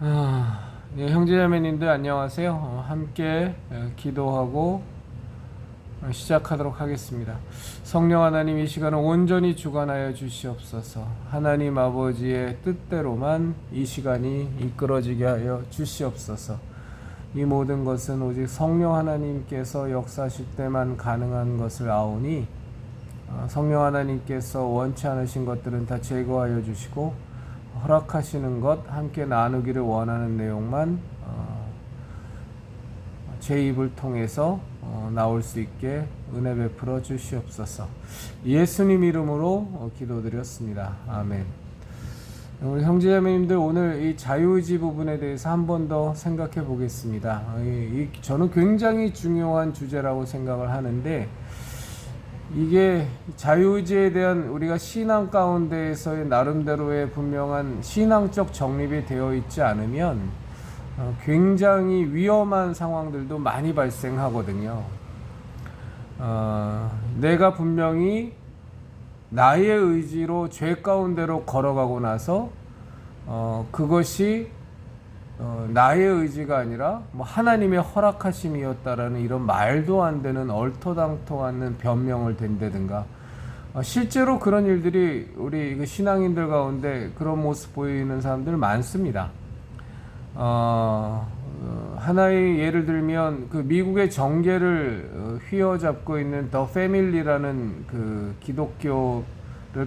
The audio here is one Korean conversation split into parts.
형제자매님들 안녕하세요. 함께 기도하고 시작하도록 하겠습니다. 성령 하나님, 이 시간을 온전히 주관하여 주시옵소서. 하나님 아버지의 뜻대로만 이 시간이 이끌어지게 하여 주시옵소서. 이 모든 것은 오직 성령 하나님께서 역사하실 때만 가능한 것을 아오니 성령 하나님께서 원치 않으신 것들은 다 제거하여 주시고 허락하시는 것, 함께 나누기를 원하는 내용만 제 입을 통해서 나올 수 있게 은혜 베풀어 주시옵소서. 예수님 이름으로 기도드렸습니다. 아멘. 우리 형제자매님들, 오늘 이 자유의지 부분에 대해서 한 번 더 생각해 보겠습니다. 저는 굉장히 중요한 주제라고 생각을 하는데, 이게 자유의지에 대한 우리가 신앙 가운데에서의 나름대로의 분명한 신앙적 정립이 되어 있지 않으면 굉장히 위험한 상황들도 많이 발생하거든요. 내가 분명히 나의 의지로 죄 가운데로 걸어가고 나서 그것이 나의 의지가 아니라 하나님의 허락하심이었다라는 이런 말도 안 되는 얼토당토 않는 변명을 댄다든가, 실제로 그런 일들이 우리 신앙인들 가운데 그런 모습 보이는 사람들 많습니다. 하나의 예를 들면 그 미국의 정계를 휘어잡고 있는 더 패밀리라는 그 기독교를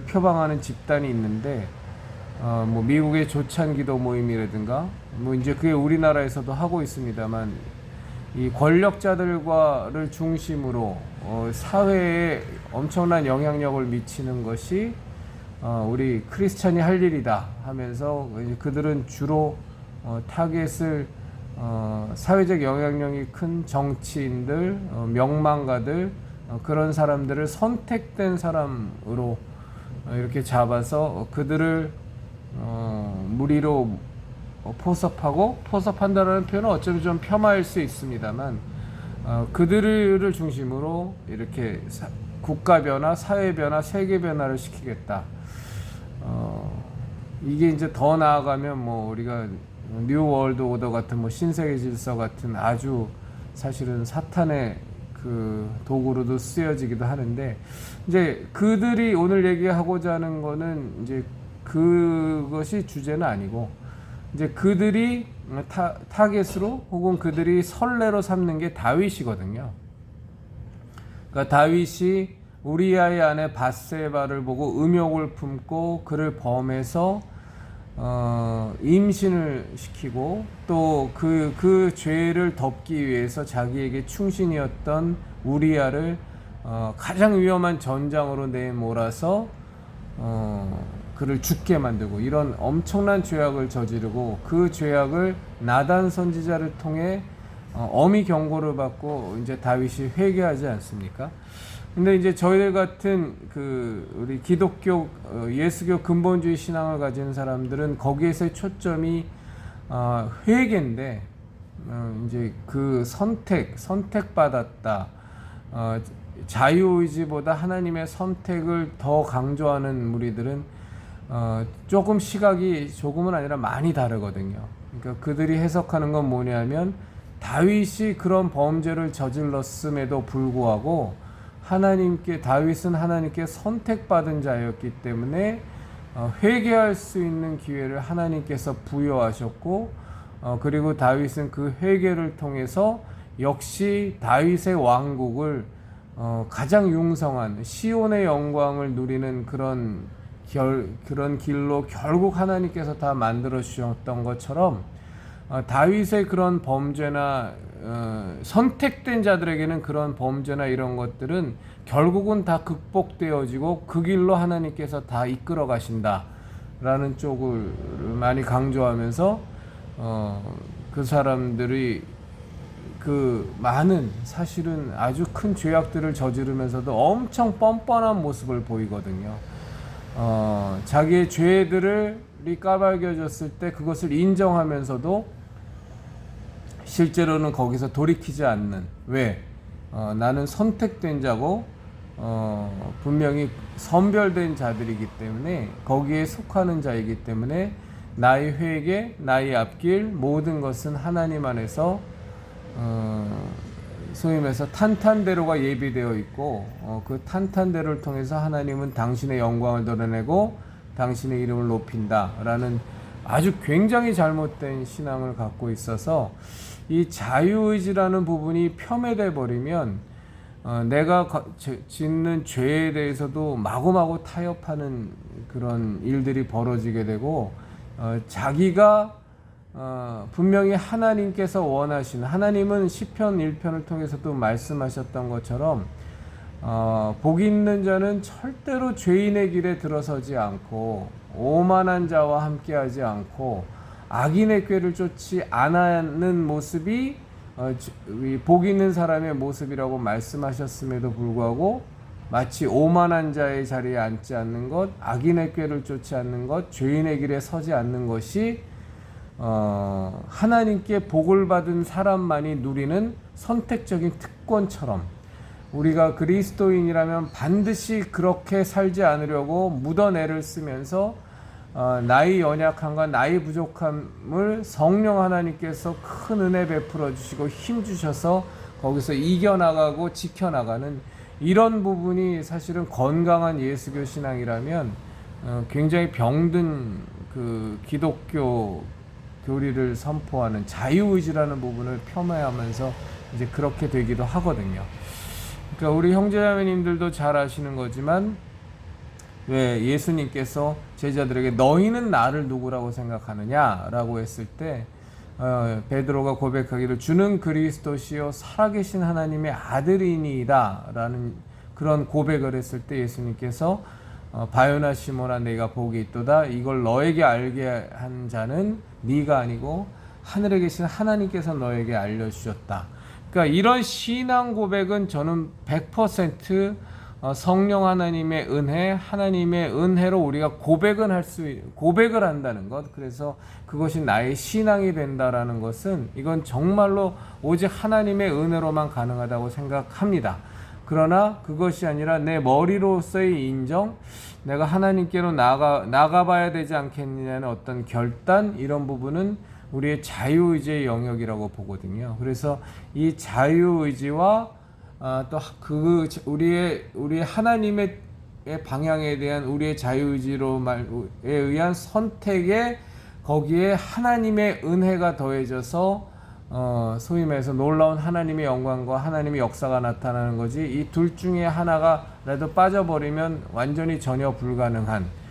표방하는 집단이 있는데, 미국의 조찬기도 모임이라든가, 이제 그게 우리나라에서도 하고 있습니다만, 이 권력자들과를 중심으로 사회에 엄청난 영향력을 미치는 것이 우리 크리스찬이 할 일이다 하면서, 그들은 주로 타겟을 사회적 영향력이 큰 정치인들, 명망가들, 그런 사람들을 선택된 사람으로 이렇게 잡아서 그들을 무리로 포섭한다는 표현은 어쩌면 좀 폄하일 수 있습니다만, 그들을 중심으로 이렇게 국가 변화, 사회 변화, 세계 변화를 시키겠다. 이게 이제 더 나아가면 우리가 뉴 월드 오더 같은 신세계 질서 같은 아주 사실은 사탄의 그 도구로도 쓰여지기도 하는데, 이제 그들이 오늘 얘기하고자 하는 거는 이제 그것이 주제는 아니고, 이제 그들이 타겟으로 혹은 그들이 선례로 삼는 게 다윗이거든요. 그러니까 다윗이 우리아의 아내 밧세바를 보고 음욕을 품고 그를 범해서 임신을 시키고, 또 그 죄를 덮기 위해서 자기에게 충신이었던 우리아를 가장 위험한 전장으로 내몰아서 그를 죽게 만들고, 이런 엄청난 죄악을 저지르고, 그 죄악을 나단 선지자를 통해 엄히 경고를 받고 이제 다윗이 회개하지 않습니까? 근데 이제 저희들 같은 우리 기독교 예수교 근본주의 신앙을 가진 사람들은 거기에서의 초점이 회개인데, 이제 그 선택받았다, 자유의지보다 하나님의 선택을 더 강조하는 무리들은 조금 시각이 조금은 아니라 많이 다르거든요. 그러니까 그들이 해석하는 건 뭐냐면, 다윗이 그런 범죄를 저질렀음에도 불구하고 다윗은 하나님께 선택받은 자였기 때문에 회개할 수 있는 기회를 하나님께서 부여하셨고, 그리고 다윗은 그 회개를 통해서 역시 다윗의 왕국을 가장 융성한 시온의 영광을 누리는 그런 길로 결국 하나님께서 다 만들어 주셨던 것처럼, 다윗의 그런 범죄나 선택된 자들에게는 그런 범죄나 이런 것들은 결국은 다 극복되어지고 그 길로 하나님께서 다 이끌어 가신다라는 쪽을 많이 강조하면서, 그 사람들이 그 많은 사실은 아주 큰 죄악들을 저지르면서도 엄청 뻔뻔한 모습을 보이거든요. 자기의 죄들이 까발겨졌을 때 그것을 인정하면서도 실제로는 거기서 돌이키지 않는, 왜? 나는 선택된 자고 분명히 선별된 자들이기 때문에, 거기에 속하는 자이기 때문에 나의 회개, 나의 앞길 모든 것은 하나님 안에서 소위 말해서 탄탄대로가 예비되어 있고 그 탄탄대로를 통해서 하나님은 당신의 영광을 드러내고 당신의 이름을 높인다라는 아주 굉장히 잘못된 신앙을 갖고 있어서 이 자유의지라는 부분이 폄훼돼 버리면 내가 짓는 죄에 대해서도 마구마구 타협하는 그런 일들이 벌어지게 되고 자기가 분명히 하나님께서 원하시는, 하나님은 시편 1편을 통해서도 말씀하셨던 것처럼 복 있는 자는 절대로 죄인의 길에 들어서지 않고 오만한 자와 함께하지 않고 악인의 꾀를 쫓지 않는 모습이 복 있는 사람의 모습이라고 말씀하셨음에도 불구하고 마치 오만한 자의 자리에 앉지 않는 것, 악인의 꾀를 쫓지 않는 것, 죄인의 길에 서지 않는 것이 하나님께 복을 받은 사람만이 누리는 선택적인 특권처럼 우리가 그리스도인이라면 반드시 그렇게 살지 않으려고 묻어내를 쓰면서 나의 연약함과 나의 부족함을 성령 하나님께서 큰 은혜 베풀어 주시고 힘 주셔서 거기서 이겨나가고 지켜나가는 이런 부분이 사실은 건강한 예수교 신앙이라면 굉장히 병든 그 기독교 교리를 선포하는 자유의지라는 부분을 폄훼하면서 이제 그렇게 되기도 하거든요. 그러니까 우리 형제자매님들도 잘 아시는 거지만 왜 예수님께서 제자들에게 너희는 나를 누구라고 생각하느냐라고 했을 때 베드로가 고백하기를 주는 그리스도시요 살아계신 하나님의 아들이니이다 라는 그런 고백을 했을 때 예수님께서 바요나 시몬아 내가 복이 있도다 이걸 너에게 알게 한 자는 네가 아니고 하늘에 계신 하나님께서 너에게 알려주셨다. 그러니까 이런 신앙 고백은 저는 100% 성령 하나님의 은혜, 하나님의 은혜로 우리가 고백을 한다는 것. 그래서 그것이 나의 신앙이 된다라는 것은 이건 정말로 오직 하나님의 은혜로만 가능하다고 생각합니다. 그러나 그것이 아니라 내 머리로서의 인정, 내가 하나님께로 나가봐야 되지 않겠느냐는 어떤 결단, 이런 부분은 우리의 자유의지의 영역이라고 보거든요. 그래서 이 자유의지와 또 우리의 하나님의 방향에 대한 우리의 자유의지에 의한 선택에 거기에 하나님의 은혜가 더해져서 소위 말해서 놀라운 하나님의 영광과 하나님의 역사가 나타나는 거지, 이 둘 중에 하나가라도 빠져버리면 완전히 전혀 불가능한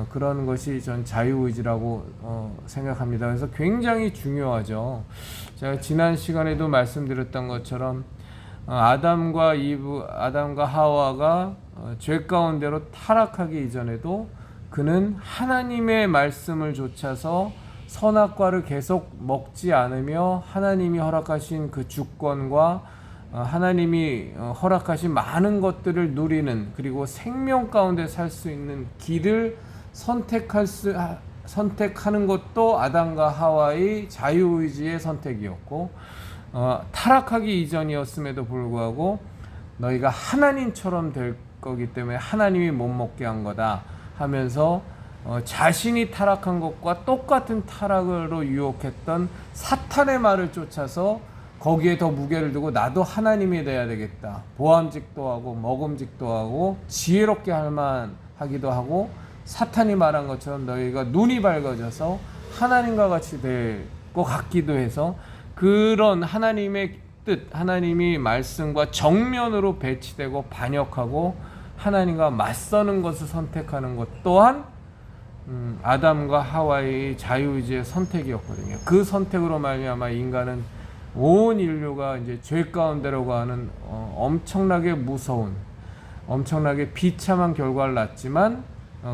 그런 것이 전 자유의지라고 생각합니다. 그래서 굉장히 중요하죠. 제가 지난 시간에도 말씀드렸던 것처럼 아담과 하와가 죄 가운데로 타락하기 이전에도 그는 하나님의 말씀을 좇아서 선악과를 계속 먹지 않으며 하나님이 허락하신 그 주권과 하나님이 허락하신 많은 것들을 누리는, 그리고 생명 가운데 살 수 있는 길을 선택하는 것도 아담과 하와의 자유의지의 선택이었고, 타락하기 이전이었음에도 불구하고 너희가 하나님처럼 될 거기 때문에 하나님이 못 먹게 한 거다 하면서 자신이 타락한 것과 똑같은 타락으로 유혹했던 사탄의 말을 쫓아서 거기에 더 무게를 두고 나도 하나님이 돼야 되겠다, 보암직도 하고 먹음직도 하고 지혜롭게 할만하기도 하고, 사탄이 말한 것처럼 너희가 눈이 밝아져서 하나님과 같이 될 것 같기도 해서 그런 하나님의 뜻, 하나님이 말씀과 정면으로 배치되고 반역하고 하나님과 맞서는 것을 선택하는 것 또한 아담과 하와의 자유의지의 선택이었거든요. 그 선택으로 말미암아 인간은 온 인류가 이제 죄 가운데로 가는 엄청나게 무서운, 엄청나게 비참한 결과를 낳았지만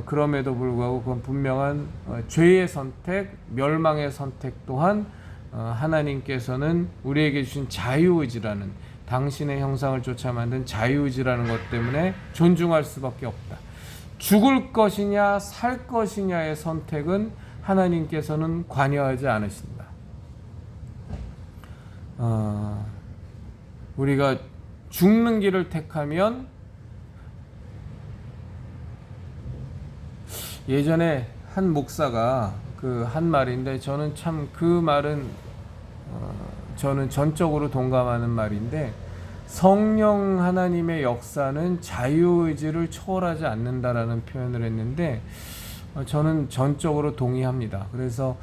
그럼에도 불구하고 그건 분명한 죄의 선택, 멸망의 선택 또한 하나님께서는 우리에게 주신 자유의지라는, 당신의 형상을 쫓아 만든 자유의지라는 것 때문에 존중할 수밖에 없다. 죽을 것이냐 살 것이냐의 선택은 하나님께서는 관여하지 않으신다. 우리가 죽는 길을 택하면, 예전에 한 목사가 그 한 말인데 저는 참 그 말은 저는 전적으로 동감하는 말인데, 성령 하나님의 역사는 자유의지를 초월하지 않는다라는 표현을 했는데 저는 전적으로 동의합니다. 그래서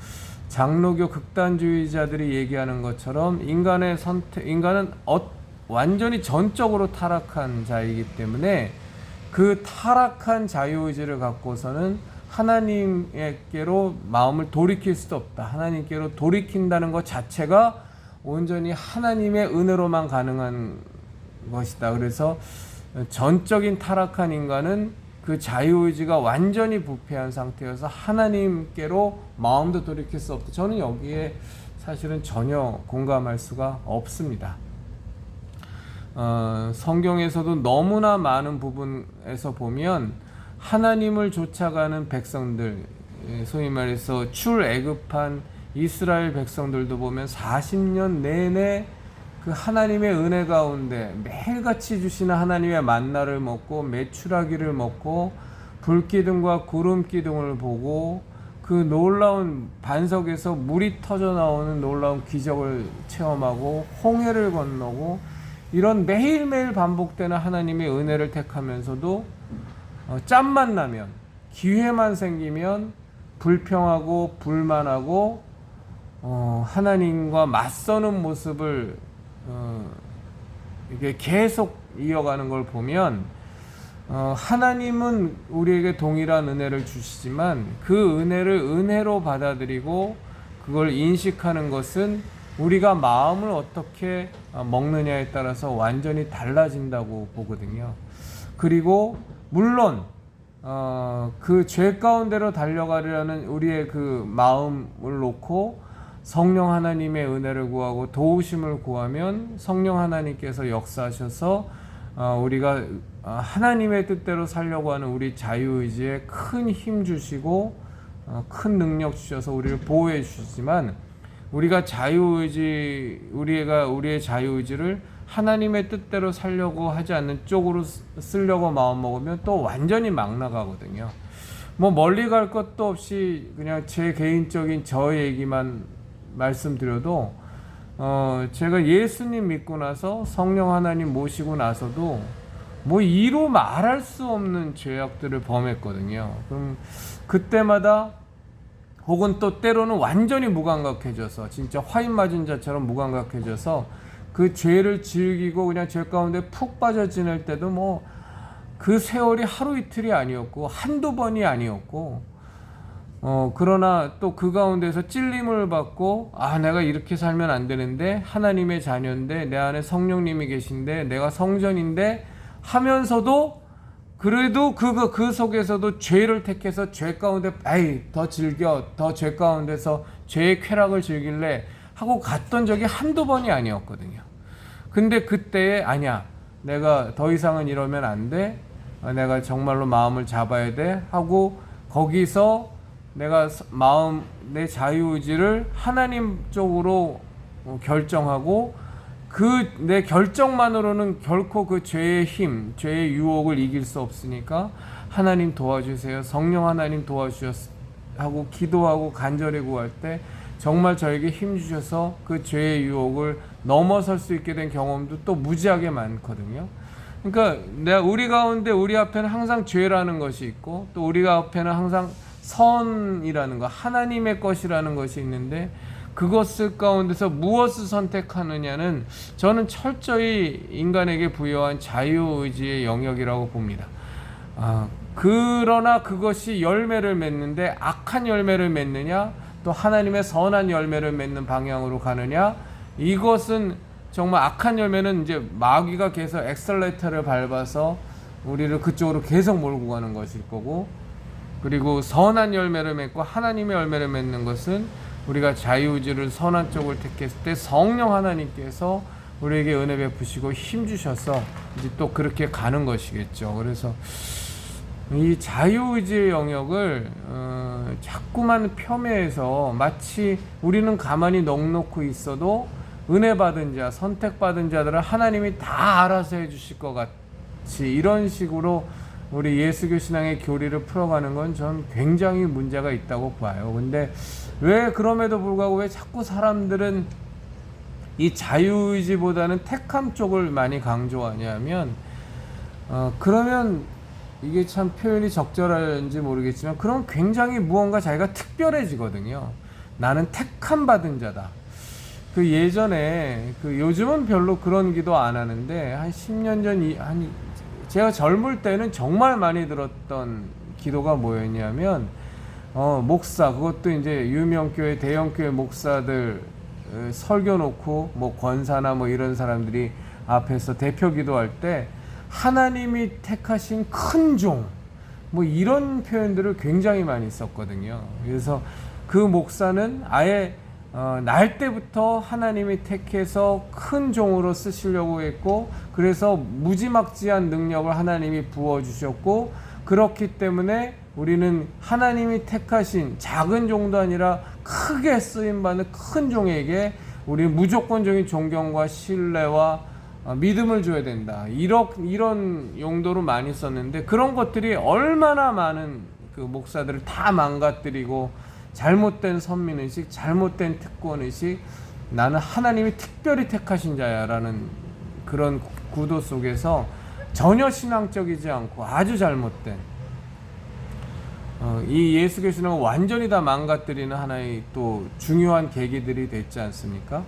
장로교 극단주의자들이 얘기하는 것처럼 인간은 완전히 전적으로 타락한 자이기 때문에 그 타락한 자유의지를 갖고서는 하나님께로 마음을 돌이킬 수도 없다. 하나님께로 돌이킨다는 것 자체가 온전히 하나님의 은혜로만 가능한 것이다. 그래서 전적인 타락한 인간은 그 자유의지가 완전히 부패한 상태여서 하나님께로 마음도 돌이킬 수 없다. 저는 여기에 사실은 전혀 공감할 수가 없습니다. 성경에서도 너무나 많은 부분에서 보면 하나님을 쫓아가는 백성들, 소위 말해서 출애굽한 이스라엘 백성들도 보면 40년 내내 그 하나님의 은혜 가운데 매일같이 주시는 하나님의 만나를 먹고 메추라기를 먹고 불기둥과 구름기둥을 보고 그 놀라운 반석에서 물이 터져 나오는 놀라운 기적을 체험하고 홍해를 건너고 이런 매일매일 반복되는 하나님의 은혜를 택하면서도 짬만 나면, 기회만 생기면 불평하고 불만하고 하나님과 맞서는 모습을 이게 계속 이어가는 걸 보면 하나님은 우리에게 동일한 은혜를 주시지만 그 은혜를 은혜로 받아들이고 그걸 인식하는 것은 우리가 마음을 어떻게 먹느냐에 따라서 완전히 달라진다고 보거든요. 그리고 물론 그 죄 가운데로 달려가려는 우리의 그 마음을 놓고 성령 하나님의 은혜를 구하고 도우심을 구하면 성령 하나님께서 역사하셔서 우리가 하나님의 뜻대로 살려고 하는 우리 자유의지에 큰 힘 주시고 큰 능력 주셔서 우리를 보호해 주시지만, 우리가 우리의 자유의지를 하나님의 뜻대로 살려고 하지 않는 쪽으로 쓰려고 마음먹으면 또 완전히 막 나가거든요. 뭐 멀리 갈 것도 없이 그냥 제 개인적인 저 얘기만 말씀드려도 제가 예수님 믿고 나서 성령 하나님 모시고 나서도 뭐 이루 말할 수 없는 죄악들을 범했거든요. 그럼 그때마다 혹은 또 때로는 완전히 무감각해져서 진짜 화인 맞은 자처럼 무감각해져서 그 죄를 즐기고 그냥 죄 가운데 푹 빠져 지낼 때도 뭐 그 세월이 하루 이틀이 아니었고 한두 번이 아니었고 그러나 또 그 가운데서 찔림을 받고 내가 이렇게 살면 안 되는데, 하나님의 자녀인데, 내 안에 성령님이 계신데, 내가 성전인데 하면서도 그래도 그 속에서도 죄를 택해서 죄 가운데 더 즐겨, 더 죄 가운데서 죄의 쾌락을 즐길래 하고 갔던 적이 한두 번이 아니었거든요. 근데 그때에 아니야, 내가 더 이상은 이러면 안 돼, 내가 정말로 마음을 잡아야 돼 하고 거기서 내가 내 자유의지를 하나님 쪽으로 결정하고 그 내 결정만으로는 결코 그 죄의 힘, 죄의 유혹을 이길 수 없으니까 하나님 도와주세요, 성령 하나님 도와주셔서 하고 기도하고 간절히 구할 때 정말 저에게 힘 주셔서 그 죄의 유혹을 넘어설 수 있게 된 경험도 또 무지하게 많거든요. 그러니까 우리 가운데 우리 앞에는 항상 죄라는 것이 있고 또 우리 앞에는 항상 선이라는 것, 하나님의 것이라는 것이 있는데 그것을 가운데서 무엇을 선택하느냐는 저는 철저히 인간에게 부여한 자유의지의 영역이라고 봅니다. 그러나 그것이 열매를 맺는데 악한 열매를 맺느냐 또 하나님의 선한 열매를 맺는 방향으로 가느냐, 이것은 정말 악한 열매는 이제 마귀가 계속 엑셀레이터를 밟아서 우리를 그쪽으로 계속 몰고 가는 것일 거고, 그리고 선한 열매를 맺고 하나님의 열매를 맺는 것은 우리가 자유의지를 선한 쪽을 택했을 때 성령 하나님께서 우리에게 은혜 베푸시고 힘 주셔서 이제 또 그렇게 가는 것이겠죠. 그래서 이 자유의지의 영역을 자꾸만 폄훼해서 마치 우리는 가만히 넋놓고 있어도 은혜 받은 자, 선택받은 자들은 하나님이 다 알아서 해주실 것 같이 이런 식으로 우리 예수교 신앙의 교리를 풀어가는 건 전 굉장히 문제가 있다고 봐요. 근데 왜 그럼에도 불구하고 왜 자꾸 사람들은 이 자유의지보다는 택함 쪽을 많이 강조하냐면 그러면 이게 참 표현이 적절한지 모르겠지만 그럼 굉장히 무언가 자기가 특별해지거든요. 나는 택함 받은 자다. 그 예전에 요즘은 별로 그런 기도 안 하는데 한 10년 전 제가 젊을 때는 정말 많이 들었던 기도가 뭐였냐면 목사, 그것도 이제 유명 교회 대형 교회 목사들 설교 놓고 뭐 권사나 뭐 이런 사람들이 앞에서 대표 기도할 때 하나님이 택하신 큰 종, 뭐 이런 표현들을 굉장히 많이 썼거든요. 그래서 그 목사는 아예 날 때부터 하나님이 택해서 큰 종으로 쓰시려고 했고, 그래서 무지막지한 능력을 하나님이 부어주셨고, 그렇기 때문에 우리는 하나님이 택하신 작은 종도 아니라 크게 쓰임받는 큰 종에게 우리 무조건적인 존경과 신뢰와 믿음을 줘야 된다. 이런 용도로 많이 썼는데, 그런 것들이 얼마나 많은 그 목사들을 다 망가뜨리고, 잘못된 선민의식, 잘못된 특권의식, 나는 하나님이 특별히 택하신 자야 라는 그런 구도 속에서 전혀 신앙적이지 않고 아주 잘못된 이 예수교 신앙을 완전히 다 망가뜨리는 하나의 또 중요한 계기들이 됐지 않습니까?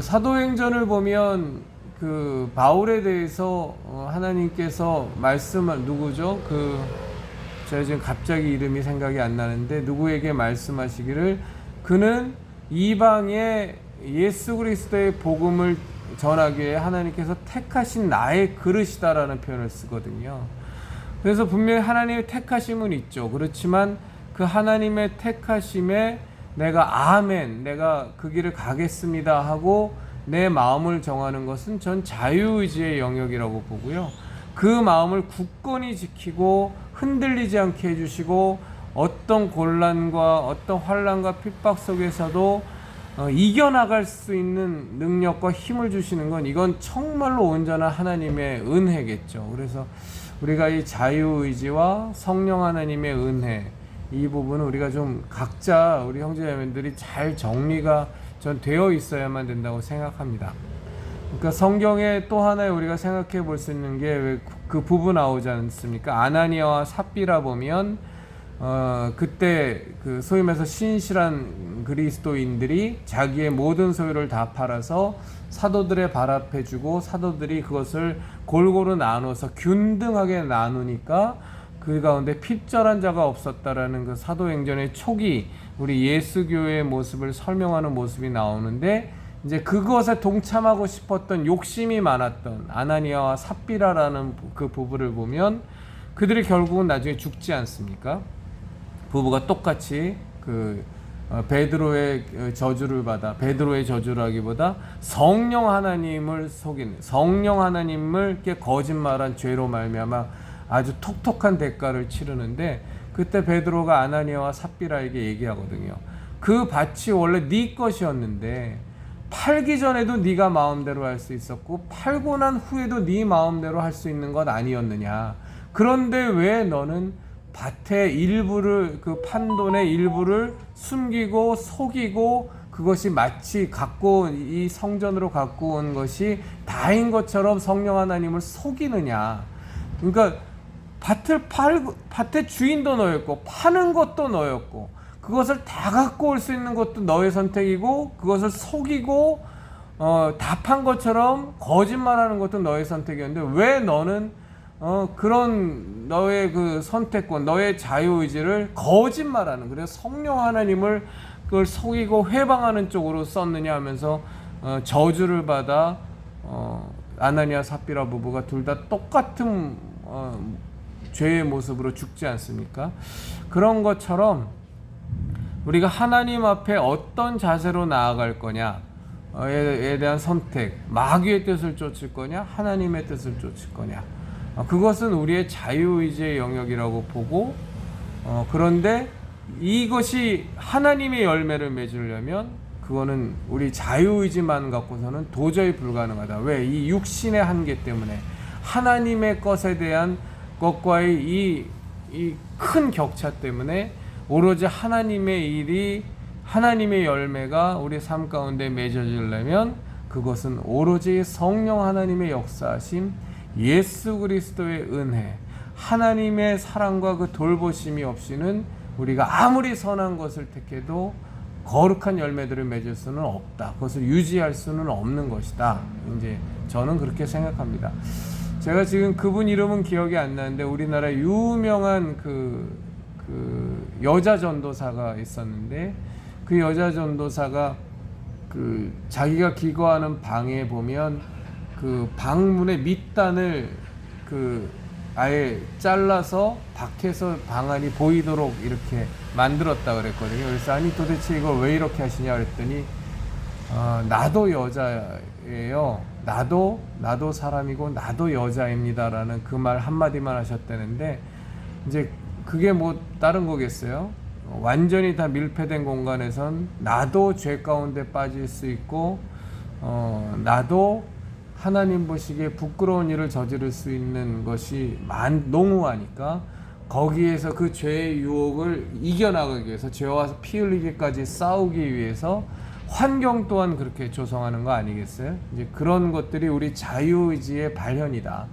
사도행전을 보면 그 바울에 대해서 하나님께서 말씀을, 누구죠? 제가 지금 갑자기 이름이 생각이 안 나는데, 누구에게 말씀하시기를 그는 이방에 예수 그리스도의 복음을 전하기 위해 하나님께서 택하신 나의 그릇이다라는 표현을 쓰거든요. 그래서 분명히 하나님의 택하심은 있죠. 그렇지만 그 하나님의 택하심에 내가 아멘, 내가 그 길을 가겠습니다 하고 내 마음을 정하는 것은 전 자유의지의 영역이라고 보고요. 그 마음을 굳건히 지키고 흔들리지 않게 해주시고, 어떤 곤란과 어떤 환난과 핍박 속에서도 이겨나갈 수 있는 능력과 힘을 주시는 건, 이건 정말로 온전한 하나님의 은혜겠죠. 그래서 우리가 이 자유의지와 성령 하나님의 은혜, 이 부분은 우리가 좀 각자 우리 형제자매들이 잘 정리가 전 되어 있어야만 된다고 생각합니다. 그러니까 성경에 또 하나의 우리가 생각해 볼 수 있는 게 왜 그 부부 나오지 않습니까? 아나니아와 삽비라 보면 그때 그 소위 말해서 신실한 그리스도인들이 자기의 모든 소유를 다 팔아서 사도들의 발 앞에 주고, 사도들이 그것을 골고루 나눠서 균등하게 나누니까 그 가운데 핍절한 자가 없었다라는 그 사도행전의 초기 우리 예수교의 모습을 설명하는 모습이 나오는데, 이제 그것에 동참하고 싶었던 욕심이 많았던 아나니아와 삽비라라는 그 부부를 보면 그들이 결국은 나중에 죽지 않습니까? 부부가 똑같이 베드로의 저주를 받아, 베드로의 저주라기보다 성령 하나님을 속인, 성령 하나님을 이렇게 거짓말한 죄로 말미암아 아주 톡톡한 대가를 치르는데, 그때 베드로가 아나니아와 삽비라에게 얘기하거든요. 그 밭이 원래 네 것이었는데 팔기 전에도 네가 마음대로 할 수 있었고, 팔고 난 후에도 네 마음대로 할 수 있는 것 아니었느냐. 그런데 왜 너는 밭의 일부를, 그 판돈의 일부를 숨기고 속이고, 그것이 마치 이 성전으로 갖고 온 것이 다인 것처럼 성령 하나님을 속이느냐. 그러니까 밭의 주인도 너였고 파는 것도 너였고, 그것을 다 갖고 올 수 있는 것도 너의 선택이고, 그것을 속이고 다 판 것처럼 거짓말하는 것도 너의 선택이었는데, 왜 너는 그런 너의 그 선택권, 너의 자유의지를 거짓말하는, 그래서 성령 하나님을 그걸 속이고 회방하는 쪽으로 썼느냐 하면서 저주를 받아 아나니아 삽비라 부부가 둘 다 똑같은 죄의 모습으로 죽지 않습니까? 그런 것처럼 우리가 하나님 앞에 어떤 자세로 나아갈 거냐에 대한 선택, 마귀의 뜻을 쫓을 거냐, 하나님의 뜻을 쫓을 거냐, 그것은 우리의 자유의지의 영역이라고 보고, 그런데 이것이 하나님의 열매를 맺으려면 그거는 우리 자유의지만 갖고서는 도저히 불가능하다. 왜? 이 육신의 한계 때문에. 하나님의 것에 대한 것과의 이 큰 격차 때문에 오로지 하나님의 일이, 하나님의 열매가 우리 삶 가운데 맺어지려면 그것은 오로지 성령 하나님의 역사하심, 예수 그리스도의 은혜, 하나님의 사랑과 그 돌보심이 없이는 우리가 아무리 선한 것을 택해도 거룩한 열매들을 맺을 수는 없다. 그것을 유지할 수는 없는 것이다. 이제 저는 그렇게 생각합니다. 제가 지금 그분 이름은 기억이 안 나는데 우리나라 유명한 그 여자 전도사가 있었는데, 그 여자 전도사가 그 자기가 기거하는 방에 보면 그 방문의 밑단을 그 아예 잘라서 밖에서 방 안이 보이도록 이렇게 만들었다 그랬거든요. 그래서 아니 도대체 이걸 왜 이렇게 하시냐 그랬더니 나도 여자예요. 나도 사람이고 나도 여자입니다라는 그 말 한마디만 하셨다는데, 이제 그게 뭐 다른 거겠어요? 완전히 다 밀폐된 공간에선 나도 죄 가운데 빠질 수 있고 나도 하나님 보시기에 부끄러운 일을 저지를 수 있는 것이 농후하니까 거기에서 그 죄의 유혹을 이겨나가기 위해서, 죄와 피 흘리기까지 싸우기 위해서 환경 또한 그렇게 조성하는 거 아니겠어요? 이제 그런 것들이 우리 자유의지의 발현이다.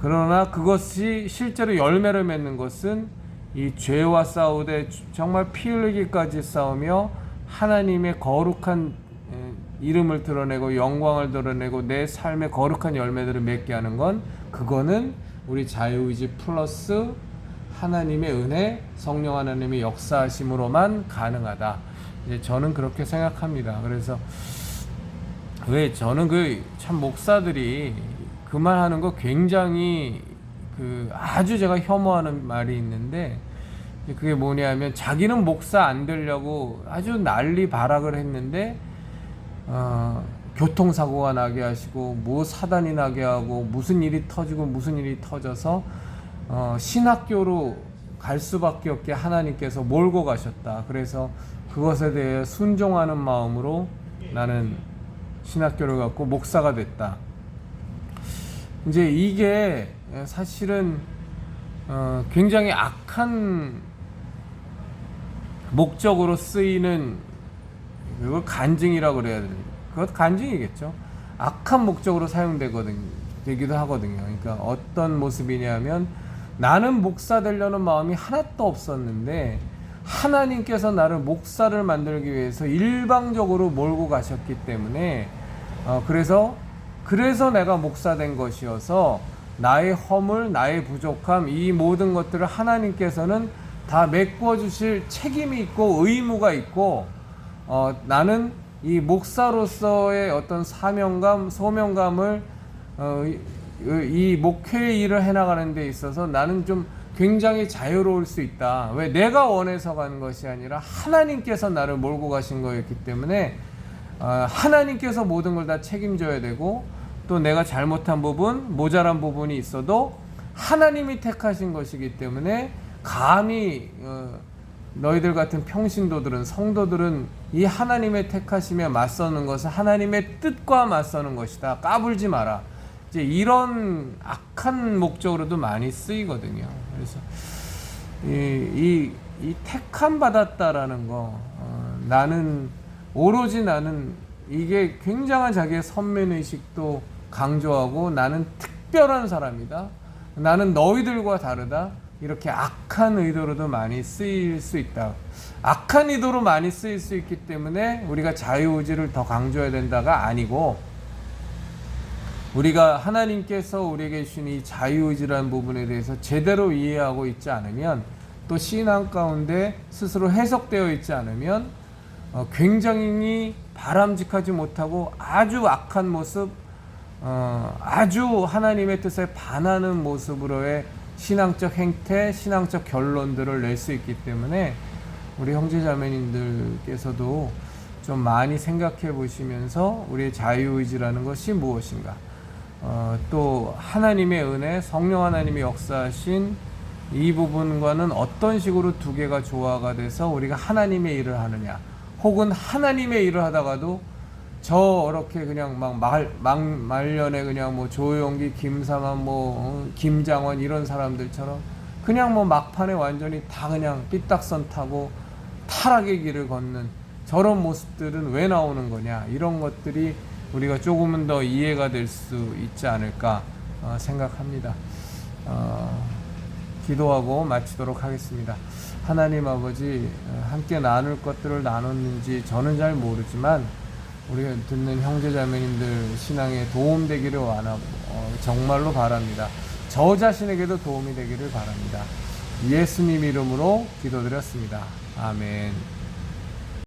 그러나 그것이 실제로 열매를 맺는 것은 이 죄와 싸우되 정말 피 흘리기까지 싸우며 하나님의 거룩한 이름을 드러내고 영광을 드러내고 내 삶의 거룩한 열매들을 맺게 하는 건, 그거는 우리 자유의지 플러스 하나님의 은혜, 성령 하나님의 역사하심으로만 가능하다. 이제 저는 그렇게 생각합니다. 그래서 왜 저는 참 목사들이 그 말 하는 거 굉장히 아주 제가 혐오하는 말이 있는데, 그게 뭐냐면 자기는 목사 안 되려고 아주 난리 발악을 했는데 교통사고가 나게 하시고 뭐 사단이 나게 하고 무슨 일이 터지고 무슨 일이 터져서 신학교로 갈 수밖에 없게 하나님께서 몰고 가셨다. 그래서 그것에 대해 순종하는 마음으로 나는 신학교를 갔고 목사가 됐다. 이제 이게 사실은 굉장히 악한 목적으로 쓰이는, 그걸 간증이라고 그래야 되는, 그것 간증이겠죠. 악한 목적으로 되기도 하거든요. 그러니까 어떤 모습이냐면, 나는 목사 되려는 마음이 하나도 없었는데 하나님께서 나를 목사를 만들기 위해서 일방적으로 몰고 가셨기 때문에 그래서 내가 목사 된 것이어서 나의 허물, 나의 부족함, 이 모든 것들을 하나님께서는 다 메꿔 주실 책임이 있고 의무가 있고, 나는 이 목사로서의 어떤 사명감, 소명감을 이 목회의 일을 해나가는 데 있어서 나는 좀 굉장히 자유로울 수 있다. 왜? 내가 원해서 간 것이 아니라 하나님께서 나를 몰고 가신 거였기 때문에 하나님께서 모든 걸 다 책임져야 되고, 또 내가 잘못한 부분, 모자란 부분이 있어도 하나님이 택하신 것이기 때문에 감히 너희들 같은 평신도들은, 성도들은 이 하나님의 택하심에 맞서는 것은 하나님의 뜻과 맞서는 것이다. 까불지 마라. 이제 이런 악한 목적으로도 많이 쓰이거든요. 그래서 이 택함 받았다라는 거, 오로지 나는 이게 굉장한 자기의 선민의식도 강조하고, 나는 특별한 사람이다. 나는 너희들과 다르다. 이렇게 악한 의도로도 많이 쓰일 수 있다. 악한 의도로 많이 쓰일 수 있기 때문에 우리가 자유의지를 더 강조해야 된다가 아니고, 우리가 하나님께서 우리에게 주신 이 자유의지라는 부분에 대해서 제대로 이해하고 있지 않으면, 또 신앙 가운데 스스로 해석되어 있지 않으면 굉장히 바람직하지 못하고 아주 악한 모습, 아주 하나님의 뜻에 반하는 모습으로의 신앙적 행태, 신앙적 결론들을 낼 수 있기 때문에 우리 형제자매님들께서도 좀 많이 생각해 보시면서 우리의 자유의지라는 것이 무엇인가, 또 하나님의 은혜, 성령 하나님의 역사하신 이 부분과는 어떤 식으로 두 개가 조화가 돼서 우리가 하나님의 일을 하느냐, 혹은 하나님의 일을 하다가도 저렇게 그냥 말년에 그냥 뭐 조용기, 김사만, 김장원 이런 사람들처럼 그냥 막판에 완전히 다 그냥 삐딱선 타고 타락의 길을 걷는 저런 모습들은 왜 나오는 거냐, 이런 것들이 우리가 조금은 더 이해가 될 수 있지 않을까 생각합니다. 기도하고 마치도록 하겠습니다. 하나님 아버지, 함께 나눌 것들을 나눴는지 저는 잘 모르지만 우리가 듣는 형제자매님들 신앙에 도움되기를 원하고 정말로 바랍니다. 저 자신에게도 도움이 되기를 바랍니다. 예수님 이름으로 기도드렸습니다. 아멘.